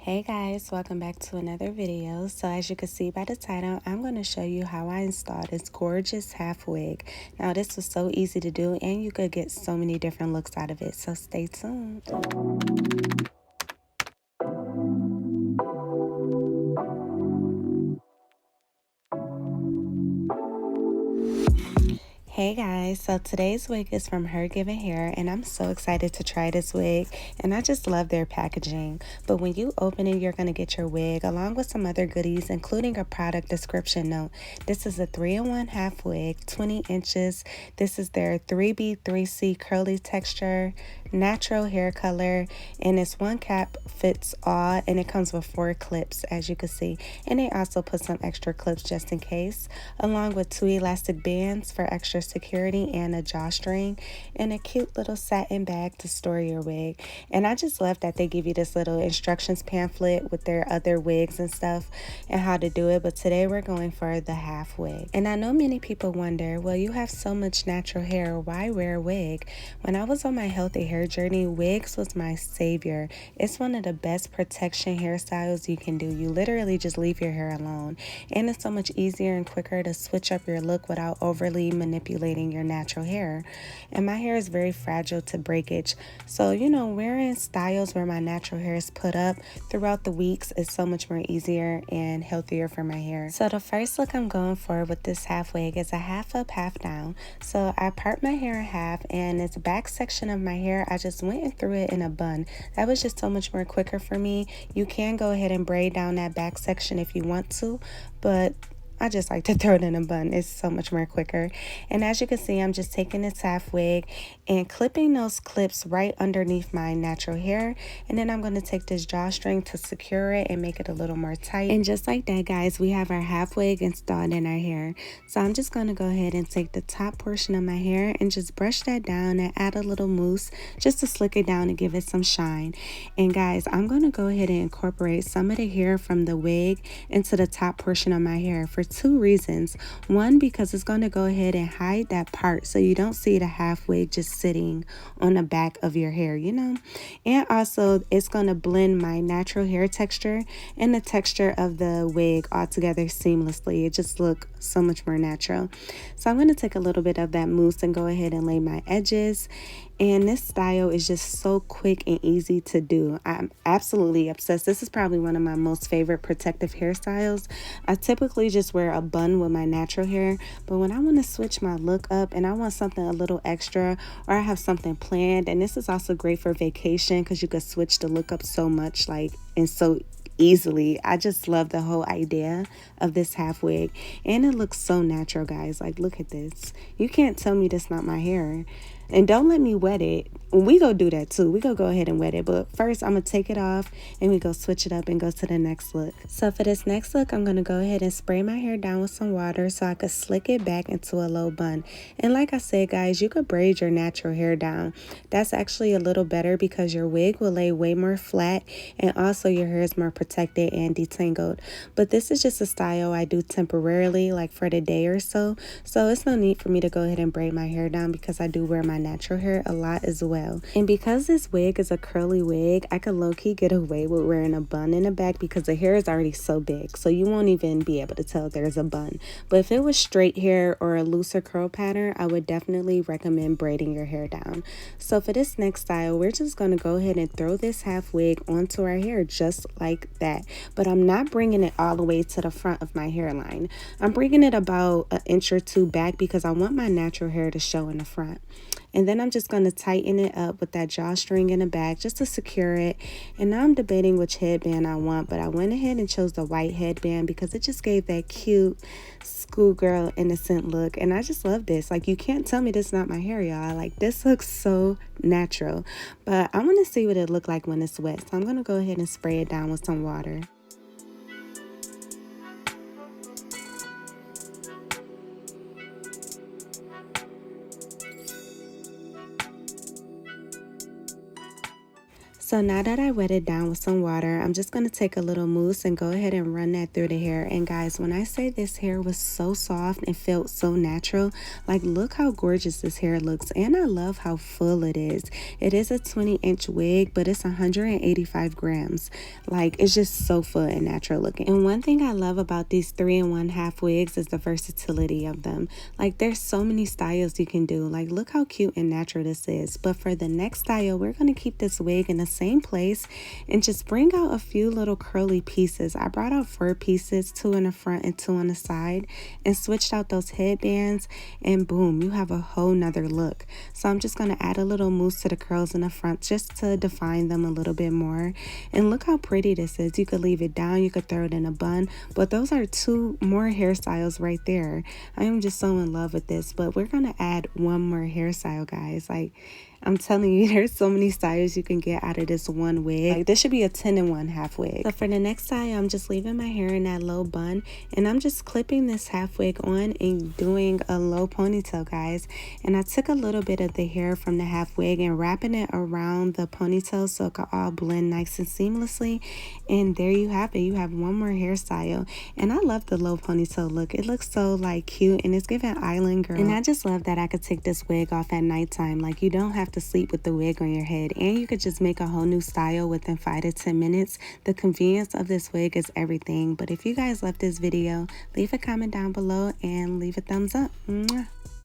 Hey guys, welcome back to another video. So as you can see by the title, I'm going to show you how I installed this gorgeous half wig. Now this was so easy to do and you could get so many different looks out of it, so stay tuned. Hey guys, so today's wig is from HerGivenHair and I'm so excited to try this wig, and I just love their packaging. But when you open it, you're going to get your wig along with some other goodies, including a product description note. This is a 3-in-1 half wig, 20 inches. This is their 3B 3C curly texture, natural hair color, and it's one cap fits all, and it comes with 4 clips as you can see, and they also put some extra clips just in case, along with 2 elastic bands for extra security and a drawstring and a cute little satin bag to store your wig. And I just love that they give you this little instructions pamphlet with their other wigs and stuff and how to do it. But today we're going for the half wig. And I know many people wonder, well, you have so much natural hair, why wear a wig? When I was on my healthy hair journey, wigs was my savior. It's one of the best protection hairstyles you can do. You literally just leave your hair alone, and it's so much easier and quicker to switch up your look without overly manipulating your natural hair. And my hair is very fragile to breakage, so wearing styles where my natural hair is put up throughout the weeks is so much more easier and healthier for my hair. So the first look I'm going for with this half wig is a half up, half down. So I part my hair in half, and this back section of my hair, I just went and threw it in a bun. That was just so much more quicker for me. You can go ahead and braid down that back section if you want to, but I just like to throw it in a bun. It's so much more quicker. And as you can see, I'm just taking this half wig and clipping those clips right underneath my natural hair. And then I'm going to take this drawstring to secure it and make it a little more tight. And just like that, guys, we have our half wig installed in our hair. So I'm just going to go ahead and take the top portion of my hair and just brush that down and add a little mousse just to slick it down and give it some shine. And guys, I'm going to go ahead and incorporate some of the hair from the wig into the top portion of my hair for 2 reasons. One, because it's going to go ahead and hide that part so you don't see the half wig just sitting on the back of your hair, and also it's going to blend my natural hair texture and the texture of the wig all together seamlessly. It just looks so much more natural. So I'm going to take a little bit of that mousse and go ahead and lay my edges. And this style is just so quick and easy to do. I'm absolutely obsessed. This is probably one of my most favorite protective hairstyles. I typically just wear a bun with my natural hair, but when I want to switch my look up and I want something a little extra, or I have something planned, and this is also great for vacation because you could switch the look up so much, and so easily. I just love the whole idea of this half wig, and it looks so natural, guys. Look at this. You can't tell me this not my hair. And don't let me wet it. We go do that too. We go ahead and wet it. But first, I'm going to take it off and we go switch it up and go to the next look. So for this next look, I'm going to go ahead and spray my hair down with some water so I could slick it back into a low bun. And like I said, guys, you could braid your natural hair down. That's actually a little better because your wig will lay way more flat, and also your hair is more protected and detangled. But this is just a style I do temporarily, like for the day or so. So it's no need for me to go ahead and braid my hair down because I do wear my natural hair a lot as well. And because this wig is a curly wig, I could low-key get away with wearing a bun in the back because the hair is already so big, so you won't even be able to tell there's a bun. But if it was straight hair or a looser curl pattern, I would definitely recommend braiding your hair down. So for this next style, we're just going to go ahead and throw this half wig onto our hair just like that. But I'm not bringing it all the way to the front of my hairline. I'm bringing it about an inch or 2 back because I want my natural hair to show in the front. And then I'm just going to tighten it up with that drawstring in the back just to secure it. And now I'm debating which headband I want, but I went ahead and chose the white headband because it just gave that cute schoolgirl innocent look. And I just love this. You can't tell me this is not my hair, y'all. This looks so natural. But I want to see what it look like when it's wet. So I'm going to go ahead and spray it down with some water. So So now that I wet it down with some water, I'm just going to take a little mousse and go ahead and run that through the hair. And guys, when I say this hair was so soft and felt so natural, like look how gorgeous this hair looks. And I love how full it is. It is a 20-inch wig, but it's 185 grams. Like it's just so full and natural looking. And one thing I love about these 3-in-1 half wigs is the versatility of them. Like there's so many styles you can do. Like look how cute and natural this is. But for the next style, we're going to keep this wig in the same place and just bring out a few little curly pieces. I brought out 4 pieces, 2 in the front and 2 on the side, and switched out those headbands, and boom, you have a whole nother look. So I'm just going to add a little mousse to the curls in the front just to define them a little bit more. And look how pretty this is. You could leave it down, you could throw it in a bun, but those are 2 more hairstyles right there. I am just so in love with this, but we're going to add one more hairstyle, guys. Like I'm telling you, there's so many styles you can get out of this one wig. Like this should be a 10-in-1 half wig. So for the next style, I'm just leaving my hair in that low bun, and I'm just clipping this half wig on and doing a low ponytail, guys. And I took a little bit of the hair from the half wig and wrapping it around the ponytail so it could all blend nice and seamlessly. And there you have it. You have one more hairstyle. And I love the low ponytail look. It looks so like cute, and it's giving island girl. And I just love that I could take this wig off at nighttime. Like you don't have to sleep with the wig on your head, and you could just make a whole new style within 5 to 10 minutes. The convenience of this wig is everything. But if you guys love this video, leave a comment down below and leave a thumbs up. Mwah.